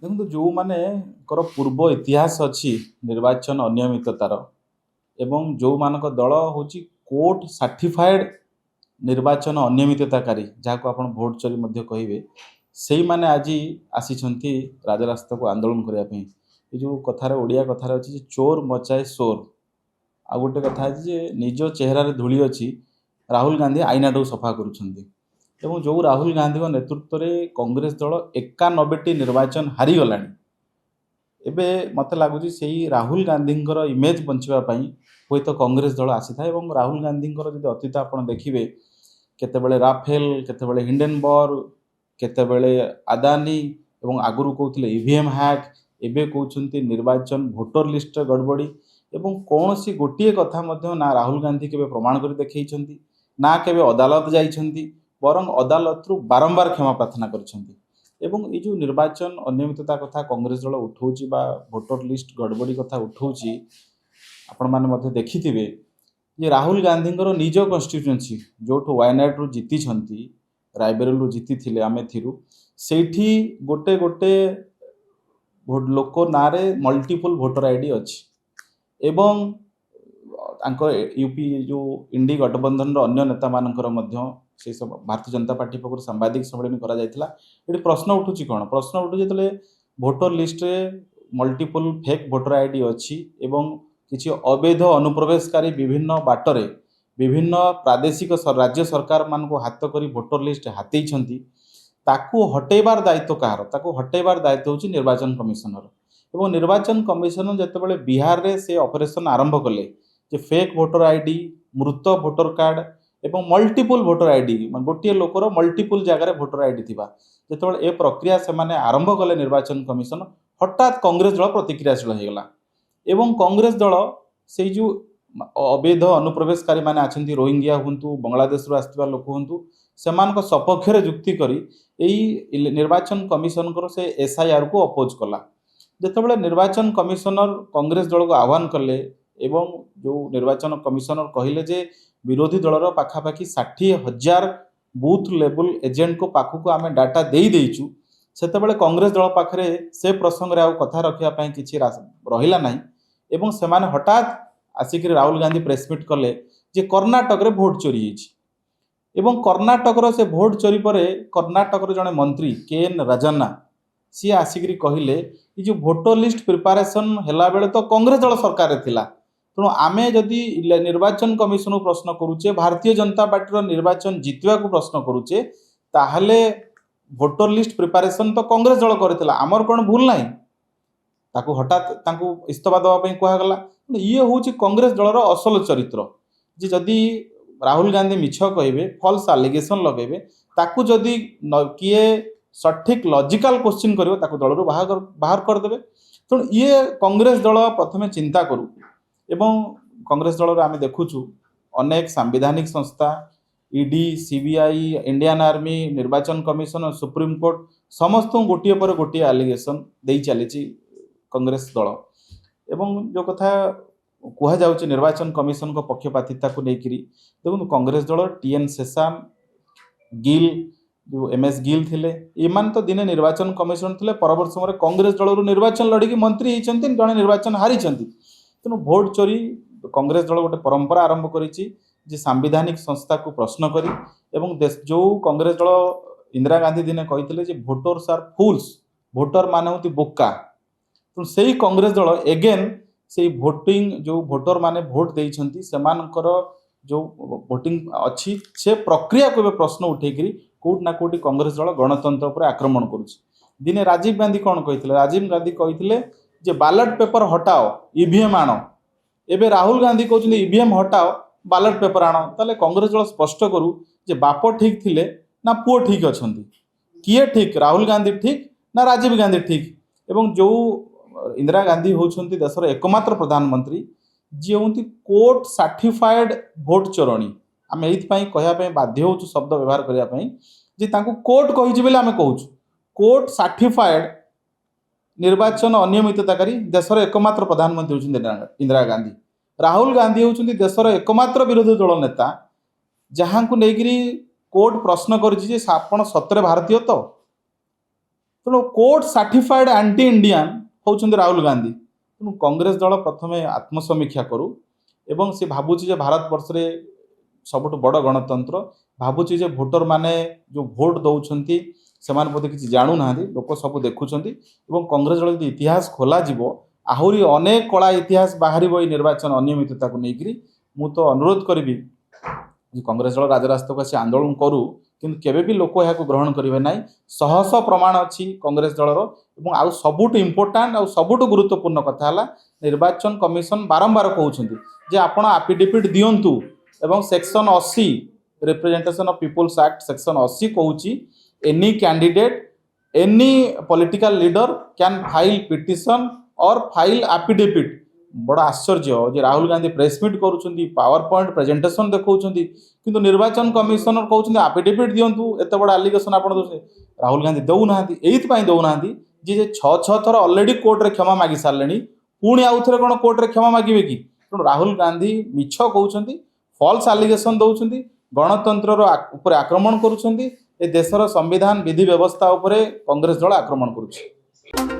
देखो जो माने पूर्व इतिहास अच्छी निर्वाचन अनियमिततार एवं जो मानक दल हूँ कोर्ट सर्टिफाइड निर्वाचन अनियमितताकारी जहाँ को आप भोट चोरी कहे से मैंने आज आसी राजरास्ता को आंदोलन करने ये जो कथार ओडिया कथार अच्छी चोर मचाए शोर आ गोटे कथा अच्छी निज चेहरार धूली अच्छी राहुल गांधी आईना सफा करुँच जो राहुल गांधी नेतृत्व में कांग्रेस दल 91टी निर्वाचन हारीगला एबे मत लगुच से राहुल गांधी इमेज बचापी हुए तो कांग्रेस दल आसी था। राहुल गांधी जो अतीत आप देखिए केतेबेले राफेल केतेबेले हिंडेनबर्ग केतेबेले अदानी एवं आगुरी कहते ईवीएम हैक एबे कहते निर्वाचन भोटर लिस्ट गड़बड़ी एवं कौन सी गोटे कथा ना राहुल गांधी केबे प्रमाण कर देखई ना केबे अदालत जाइछंती बरं अदालत रु बारंबार क्षमा प्रार्थना करछंती। एवं ये जो निर्वाचन अनियमितता कथा कांग्रेस दल उठाऊँच भोटर लिस्ट गड़बड़ी कथा उठाऊँच आपण मैंने देखिथिबे ये राहुल गांधी निज कन्स्टिट्युएंसी जो वायनाड रु जीति रायबरेली जीति थे आम सेठी गोटे गोटे लोक ना मल्टीपल भोटर आईडी अच्छी एवं यूपी जो इंडी गठबंधन अन्य नेता मानकर से सब भारतीय जनता पार्टी पक्ष सांबादिक सम्मेलन कर प्रश्न उठूँ कौन प्रश्न उठू जो भोटर लिस्ट रे मल्टीपल फेक भोटर आईडी अच्छी एवं किसी अवैध अनुप्रवेशकारी विभिन्न बाटरे विभिन्न प्रादेशिक राज्य सरकार मान हाथ कर भोटर लिस्ट हाथी ताकू हटेबार दायित्व कहार ताकू हटेबार दायित्व हूँ निर्वाचन कमिशनर एवं निर्वाचन कमिशनर जितेबाला बिहार रे से ऑपरेशन आरंभ कले जे फेक भोटर आईडी मृत भोटर कार्ड एवं मल्टीपल भोटर आईडी गोटे लोकर मल्टीपल जगार भोटर आईडी थिबा जितेबाला ए प्रक्रिया से माने आरंभ कले निर्वाचन कमिशन हठात कांग्रेस दल प्रतिक्रियाशील होगला एवं कांग्रेस दल से जो अवैध अनुप्रवेशकारी माने आछंती रोहिंग्या हुंतु बांग्लादेश रु आस्थिबा लोक हुंतु सेमानक सपक्ष रे जुक्ति करी एई निर्वाचन कमिशन कर से एसआईआर को अपोज कला जितेबाला निर्वाचन कमिशनर कांग्रेस दल को आह्वान कले एवं जो निर्वाचन कमिशनर कहले जे विरोधी दलर पाखापाखि 60,000 बूथ लेवल एजेंट को पाखक आम डाटा दे देचु सेतेबेले कांग्रेस दल पाखरे से प्रसंग रे कथा रखा किसी रहिला नहीं एवं सेमाने हठात आसिक राहुल गांधी प्रेसमिट कले जे कर्णाटक रे भोट चोरी एवं कर्णाटक से भोट चोरी पर कर्णाटक जड़े मंत्री के.एन. राजन्ना सी आसिक कहले ये जो भोटर लिस्ट प्रिपारेसन हैला बेले तो कांग्रेस दल सरकार थिला तेणु आमे जदि निर्वाचन कमिशन प्रश्न करुचे भारतीय जनता पार्टी निर्वाचन जितवा को प्रश्न करुचे ताहले भोटर लिस्ट प्रिपारेसन तो कांग्रेस दल करथिला आमर कोन भूल नाही ताकू हठात ताकू इस्तीफा देवाई कहगला ये हूँ कांग्रेस दलर असल चरित्र जे जदि राहुल गांधी मिछ कहे फल्स आलिगेसन लगेबे ताकू जदि किए सठिक लॉजिकल क्वेश्चन करिवो ताकू दलरू बाहर करदेवे तेणु ये कांग्रेस दल प्रथमे चिंता करू एवं कांग्रेस दल आम देखुचु अनेक सांविधानिक संस्था ईडी सीबीआई इंडियन आर्मी निर्वाचन कमिशन सुप्रीम कोर्ट समस्त गोटे पर गोटे आलिगेसन दे चली कांग्रेस दल एवं जो कथा कह जाउची निर्वाचन कमिशन को पक्षपातिता को लेकर देखो कांग्रेस दल टीएन शेषान गिल जो एमएस गिल थिले ईमान तो दिने निर्वाचन कमिशन थिले परवर्त समय कांग्रेस दल निर्वाचन लड़की मंत्री होती जड़े निर्वाचन हारी तेणु भोट चोरी कांग्रेस दल गोटे परंपरा आरंभ करिछि जे सांविधानिक संस्था को प्रश्न करी एवं देश जो कांग्रेस दल इंदिरा गांधी दिने कही जे भोटर्स आर फूल्स भोटर माने होती बोका तो सही कांग्रेस दल एगेन से भोटिंग जो भोटर माने भोट देइछंती सेमानकर जो भोटिंग अच्छी से प्रक्रिया को प्रश्न उठेकरी कोट ना कोटी कांग्रेस दल गणतंत्र पर आक्रमण करुछि दिने राजीव गांधी कौन कही राजीव गांधी कही जे बैलेट पेपर हटाओ ईवीएम आण एबे राहुल गांधी कहते ईवीएम हटाओ बैलेट पेपर आण ताले कांग्रेस दल स्पष्ट करू जे बाप ठीक थिले ना पुओ ठीक अछंती किए ठीक राहुल गांधी ठीक ना राजीव गांधी ठीक एवं जो इंदिरा गांधी होउछंती देशर एकमात्र प्रधानमंत्री जी होती कोर्ट सर्टिफाइड भोट चोरणी आम ये कहवाई बाध्य हो शब्द व्यवहार करने कोर्ट कही बोले आम कहूँ कोर्ट सर्टिफाइड निर्वाचन अनियमितताकारी देशर एकमात्र प्रधानमंत्री होती इंदिरा गांधी राहुल गांधी होती देशर एकमात्र विरोधी दल नेता जहाँ को लेकर कोर्ट प्रश्न कर सतरे भारतीय तो तेणु कोर्ट सर्टिफाइड एंटी इंडियन होउछन्ति राहुल गांधी। तेणु कांग्रेस दल प्रथमे आत्मसमीक्षा करू एवं से भावुची जे भारत वर्ष रे सबुठ बड़ गणतंत्र भावुची जे भोटर माने जो भोट दौरान से बोधे किसी जानू ना लोक सब देखुंट कांग्रेस दल यदि इतिहास खोल आहरी अनेक कला इतिहास बाहर निर्वाचन अनियमितता को लेकर मु तो अनुरोध करी कांग्रेस दल राजरास्ता को आसी आंदोलन करू किंतु केबे भी लोक यहाँ ग्रहण करेंगे ना। शह शह प्रमाण अच्छी कांग्रेस दलर आउ सबुठ इम्पोर्टाट आउ सबुठ गुरुत्वपूर्ण कथा निर्वाचन कमिशन बारंबार कहते जे आपण एफिडेविट दिंतु एवं section 80 representation of peoples act section 80 कहूँ any candidate any political leader can file petition और फाइल एफिडेविट। बड़ा आश्चर्य जे राहुल गांधी प्रेसमिट करुँच पावर पॉइंट प्रेजेंटेशन देखा किंतु निर्वाचन कमिशनर कहते एफिडेविट दिंतु एत बड़ा आलिगेसन आप राहुल गांधी दौना ये दौना जे छह थर ऑलरेडी कोर्ट रे क्षमा मागी सारे पुणी आउ थे कौन कोर्ट रे क्षमा मागे कि तेणु राहुल गांधी मिछ कहते फॉल्स आलिगेसन दौरान गणतंत्र उपर आक्रमण करुँच देशर संविधान विधि व्यवस्था उपरे कांग्रेस दल आक्रमण करुँच।